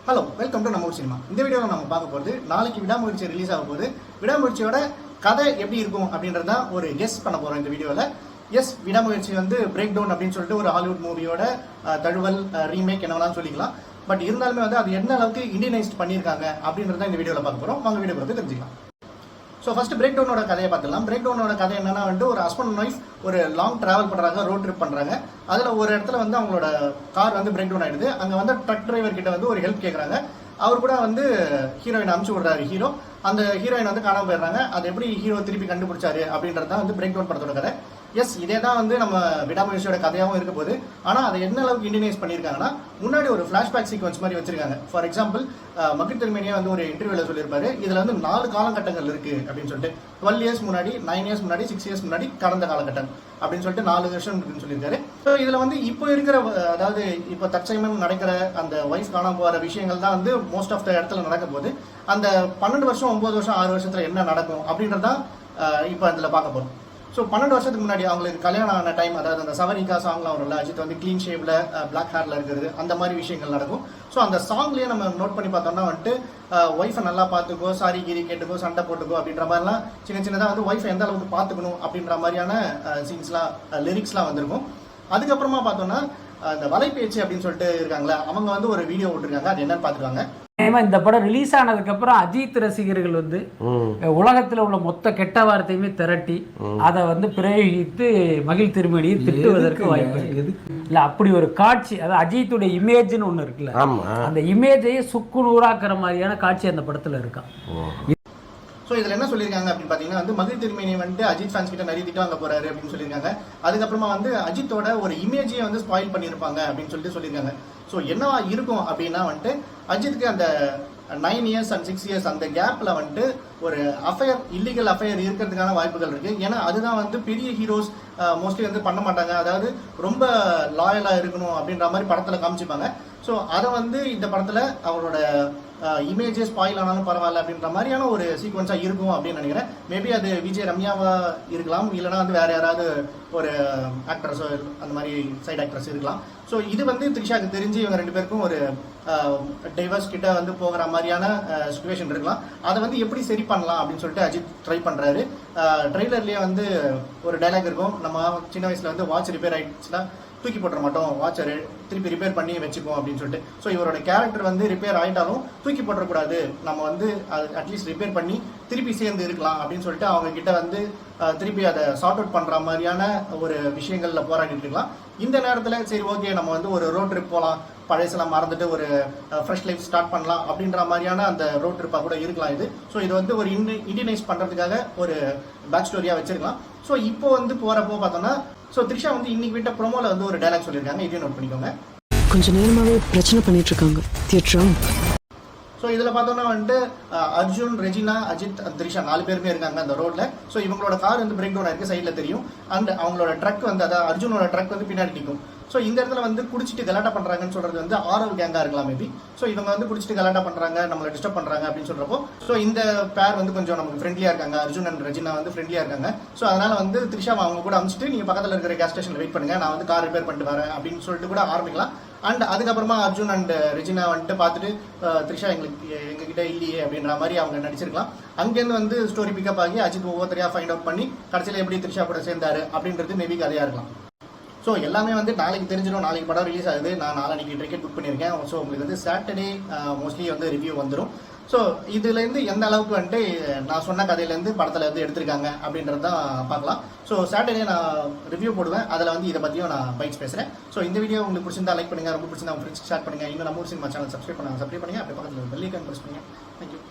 Hello, welcome to நம்ம ஊர் cinema. இந்த வீடியோவில் நம்ம பார்க்க போகிறது நாளைக்கு விடாமுயற்சி ரிலீஸ் ஆக போகுது. விடாமுயற்சியோட கதை எப்படி இருக்கும் அப்படின்றது தான் ஒரு கெஸ் பண்ண போகிறோம் இந்த வீடியோவில். எஸ், விடாமுயற்சி வந்து பிரேக் டவுன் அப்படின்னு சொல்லிட்டு ஒரு ஹாலிவுட் மூவியோட தழுவல் ரீமேக் என்னவெல்லாம் சொல்லிக்கலாம். பட் இருந்தாலுமே வந்து அது என்ன அளவுக்கு இண்டியனைஸ்ட் பண்ணியிருக்காங்க அப்படின்றத இந்த வீடியோவில் பார்க்க போகிறோம். வாங்க வீடியோ பார்த்து தெரிஞ்சுக்கலாம். ஸோ ஃபர்ஸ்ட் பிரேக் டவுனோட கதையை பார்த்துக்கலாம். பிரேக் டவுனோட கதை என்னன்னா வந்து ஒரு ஹஸ்பண்ட் அண்ட் ஒய்ஃப் ஒரு லாங் டிராவல் பண்ணுறாங்க, ரோட் ட்ரிப் பண்ணுறாங்க. அதில் ஒரு இடத்துல வந்து அவங்களோட கார் வந்து பிரேக் டவுன் ஆகிடுது. அங்கே வந்து ட்ரக் டிரைவர் கிட்ட வந்து ஒரு ஹெல்ப் கேட்குறாங்க. அவர் கூட வந்து ஹீரோயின் அனுப்பிச்சு விடுறாரு ஹீரோ. அந்த ஹீரோயின் வந்து காணாமல் போயிடுறாங்க. அது எப்படி ஹீரோ திருப்பி கண்டுபிடிச்சாரு அப்படின்றது தான் வந்து பிரேக் டவுன் படத்தோட கதை. எஸ், இதே தான் வந்து நம்ம விடாமுயற்சியோட கதையாகவும் இருக்க போது. ஆனால் அதை என்ன அளவுக்கு இண்டியனைஸ் பண்ணியிருக்காங்கன்னா, முன்னாடி ஒரு ஃப்ளாஷ்பேக் சீக்வன்ஸ் மாதிரி வச்சிருக்காங்க. ஃபார் எக்ஸாம்பிள், மகிழ் திருமேனியா வந்து ஒரு இன்டர்வியூவில் சொல்லியிருப்பாரு, இதில் வந்து 4 காலகட்டங்கள் இருக்கு அப்படின்னு சொல்லிட்டு. 12 இயர்ஸ் முன்னாடி, 9 இயர்ஸ் முன்னாடி, 6 இயர்ஸ் முன்னாடி, கடந்த காலகட்டம் அப்படின்னு சொல்லிட்டு 4 வருஷம் இருக்குன்னு சொல்லியிருக்காரு. ஸோ இதில் வந்து இப்போ இருக்கிற, அதாவது இப்போ தற்சமயம் நடக்கிற அந்த ஒய்ஃப் காணாம போகிற விஷயங்கள் தான் வந்து மோஸ்ட் ஆஃப் த இடத்துல நடக்க போகுது. அந்த 12 வருஷம், 9 வருஷம், 6 வருஷத்துல என்ன நடக்கும் அப்படின்றதான் இப்போ அதில் பார்க்க போகிறோம். ஸோ 12 வருஷத்துக்கு முன்னாடி அவங்களுக்கு கல்யாணம் ஆன டைம், அதாவது அந்த சவரிகா சாங்லாம் வரும்ல, அஜித் வந்து க்ளீன் ஷேப்ல பிளாக் ஹேர்ல இருக்கிறது, அந்த மாதிரி விஷயங்கள் நடக்கும். ஸோ அந்த சாங்லேயே நம்ம நோட் பண்ணி பார்த்தோம்னா வந்துட்டு ஒய்ஃபை நல்லா பார்த்துக்கோ, சாரி கீரி கேட்டுக்கோ, சண்டை போட்டுக்கோ அப்படின்ற மாதிரிலாம் சின்ன சின்னதாக வந்து ஒய்ஃபை எந்த அளவுக்கு பார்த்துக்கணும் அப்படின்ற மாதிரியான சீன்ஸ்லாம், லிரிக்ஸ்லாம் வந்திருக்கும். அதுக்கப்புறமா பார்த்தோம்னா இந்த வலைபேச்சு அப்படின்னு சொல்லிட்டு இருக்காங்களா, அவங்க வந்து ஒரு வீடியோ விட்டுருக்காங்க. அது என்னன்னு பார்த்துருவாங்க. இந்த படம் ரிலீஸ் ஆனதுக்கப்புறம் அஜித் ரசிகர்கள் வந்து உலகத்தில் உள்ள மொத்த கெட்ட வார்த்தையுமே திரட்டி அதை வந்து பிரயோகித்து மகிழ் திருமணியை திட்டுவதற்கு வாய்ப்பு இல்லை. அப்படி ஒரு காட்சி, அதாவது அஜித்துடைய இமேஜ்னு ஒன்று இருக்குல்ல, அந்த இமேஜையே சுக்கு நூறாக்குற மாதிரியான காட்சி அந்த படத்தில் இருக்கான். ஸோ இதில் என்ன சொல்லியிருக்காங்க அப்படின்னு பார்த்தீங்கன்னா வந்து மகிழ் திருமேனி வந்துட்டு அஜித் ஃபேன்ஸ் கிட்ட நிறைய திட்டு வாங்க போறாரு அப்படின்னு சொல்லியிருக்காங்க. அதுக்கப்புறமா வந்து அஜித்தோட ஒரு இமேஜையே வந்து ஸ்பாயில் பண்ணியிருப்பாங்க அப்படின்னு சொல்லியிருக்காங்க. ஸோ என்னவா இருக்கும் அப்படின்னா வந்துட்டு அஜித்துக்கு அந்த 9 இயர்ஸ் அண்ட் 6 இயர்ஸ் அந்த கேப்ல வந்துட்டு ஒரு அஃபயர், இல்லீகல் அஃபயர் இருக்கிறதுக்கான வாய்ப்புகள் இருக்கு. ஏன்னா அதுதான் வந்து பெரிய ஹீரோஸ் மோஸ்ட்லி வந்து பண்ண மாட்டாங்க. அதாவது ரொம்ப லாயலா இருக்கணும் அப்படின்ற மாதிரி படத்துல காமிச்சிப்பாங்க. ஸோ அதை வந்து இந்த படத்துல அவரோட இமேஜே ஸ்பாயில் ஆனாலும் பரவாயில்ல அப்படின்ற மாதிரியான ஒரு சீக்வன்ஸாக இருக்கும் அப்படின்னு நினைக்கிறேன். மேபி அது விஜய் ரம்யாவா இருக்கலாம், இல்லைனா வந்து வேற யாராவது ஒரு ஆக்ட்ரஸோ அந்த மாதிரி சைட் ஆக்ட்ரஸ் இருக்கலாம். ஸோ இது வந்து த்ரிஷாவுக்கு தெரிஞ்சு இவங்க 2 பேருக்கும் ஒரு டைவர்ஸ் கிட்ட வந்து போகிற மாதிரியான சுச்சுவேஷன் இருக்கலாம். அதை வந்து எப்படி சரி பண்ணலாம் அப்படின்னு சொல்லிட்டு அஜித் ட்ரை பண்ணுறாரு. ட்ரெய்லர்லேயே வந்து ஒரு டைலாக் இருக்கும், நம்ம சின்ன வயசில் வந்து வாட்ச் ரிப்பேர் ஆகிடுச்சுன்னா தூக்கி போட்டுற மாட்டோம், வாட்சரு திருப்பி ரிப்பேர் பண்ணி வச்சுப்போம் அப்படின்னு சொல்லிட்டு. ஸோ இவரோட கேரக்டர் வந்து ரிப்பேர் ஆகிட்டாலும் தூக்கி போட்டுறக்கூடாது, நம்ம வந்து அட்லீஸ்ட் ரிப்பேர் பண்ணி திருப்பி சேர்ந்து இருக்கலாம் அப்படின்னு சொல்லிட்டு அவங்க கிட்ட வந்து திருப்பி அதை சார்ட் அவுட் பண்ணுற மாதிரியான ஒரு விஷயங்களில் போராடிட்டு இருக்கலாம். இந்த நேரத்தில் சரி ஓகே, நம்ம வந்து ஒரு ரோட் ட்ரிப் போகலாம், பழையசெல்லாம் மறந்துட்டு ஒரு ஃப்ரெஷ் லைஃப் ஸ்டார்ட் பண்ணலாம் அப்படின்ற மாதிரியான அந்த ரோட் ட்ரிப்பாக கூட இருக்கலாம் இது. ஸோ இது வந்து ஒரு இண்டியனைஸ் பண்ணுறதுக்காக ஒரு பேக் ஸ்டோரியாக வச்சிருக்கலாம். ஸோ இப்போ வந்து போகிறப்போ பார்த்தோம்னா, ஸோ த்ரிஷா வந்து இன்னைக்கு விட்ட ப்ரோமோல வந்து ஒரு டைலாக் சொல்லியிருக்காங்க, இதையும் நோட் பண்ணிக்கோங்க. கொஞ்சம் நேரமாகவே பிரச்சனை பண்ணிட்டு இருக்காங்க தியேட்டரும். ஸோ இதில் பார்த்தோம்னா வந்துட்டு அர்ஜுன், ரெஜினா, அஜித், த்ரிஷா 4 பேருமே இருக்காங்க அந்த ரோட்ல. ஸோ இவங்களோட கார் வந்து பிரேக் டவுன் ஆயிருக்கு, சைடில் தெரியும். அண்ட் அவங்களோட ட்ரக் வந்து, அதாவது அர்ஜுனோட ட்ரக் வந்து பின்னாடி நிற்கும். ஸோ இந்த இடத்துல வந்து குடிச்சிட்டு கலாட்டா பண்ணுறாங்கன்னு சொல்றது வந்து ஆரவ் கேங்காக இருக்கலாம் மேபி. ஸோ இவங்க வந்து குடிச்சிட்டு கலாட்டா பண்ணுறாங்க, நம்மளை டிஸ்டர்ப் பண்ணுறாங்க அப்படின்னு சொல்கிறப்போ, ஸோ இந்த பேர் வந்து கொஞ்சம் நமக்கு ஃப்ரெண்ட்லியாக இருக்காங்க, அர்ஜுன் அண்ட் ரெஜினா வந்து ஃப்ரெண்ட்லியாக இருக்காங்க. ஸோ அதனால வந்து த்ரிஷா அவங்க கூட அனுப்பிச்சிட்டு நீங்கள் பக்கத்தில் இருக்கிற கேஸ் ஸ்டேஷனில் வெயிட் பண்ணுங்க, நான் வந்து கார் ரிப்பேர் பண்ணிட்டு வரேன் அப்படின்னு சொல்லிட்டு கூட ஆரம்பிக்கலாம். அண்ட் அதுக்கப்புறமா அர்ஜுன் அண்ட் ரெஜினா வந்துட்டு பார்த்துட்டு த்ரிஷா எங்ககிட்ட இல்லையே அப்படின்ற மாதிரி அவங்க நடிச்சிருக்கலாம். அங்கேருந்து வந்து ஸ்டோரி பிக்கப் ஆகி அஜித் ஒவ்வொருத்தரையாக ஃபைண்ட் அவுட் பண்ணி கடைசியில் எப்படி த்ரிஷா கூட சேர்ந்தாரு அப்படின்றது மேபி கதையாக இருக்கலாம். ஸோ எல்லாமே வந்து நாளைக்கு தெரிஞ்சிடும். நாளைக்கு படம் ரிலீஸ் ஆகுது, நான் நாளைக்கு டிக்கெட் புக் பண்ணியிருக்கேன். ஸோ உங்களுக்கு வந்து சாட்டர்டே மோஸ்ட்லி வந்து ரிவ்யூ வந்துடும். ஸோ இதுலேருந்து எந்த அளவுக்கு வந்துட்டு நான் சொன்ன கதையிலேருந்து படத்தில் வந்து எடுத்திருக்காங்க அப்படின்றது தான் பார்க்கலாம். ஸோ சாட்டர்டே நான் ரிவ்யூ போடுவேன், அதில் வந்து இதை பற்றியும் நான் பைட்ஸ் பேசுகிறேன். ஸோ இந்த வீடியோ உங்களுக்கு பிடிச்சிருந்தா லைக் பண்ணுங்கள், ரொம்ப பிடிச்சிருந்தா உங்கள் ஃப்ரெண்ட்ஸ் ஷேர் பண்ணுங்கள். இன்னும் நம்ம ஊர் சினிமா சேனல் சப்ஸ்கிரைப் பண்ணுங்கள், அப்படியே பக்கத்தில் பெல் ஐகான் ப்ரெஸ் பண்ணுங்கள். தேங்க்யூ.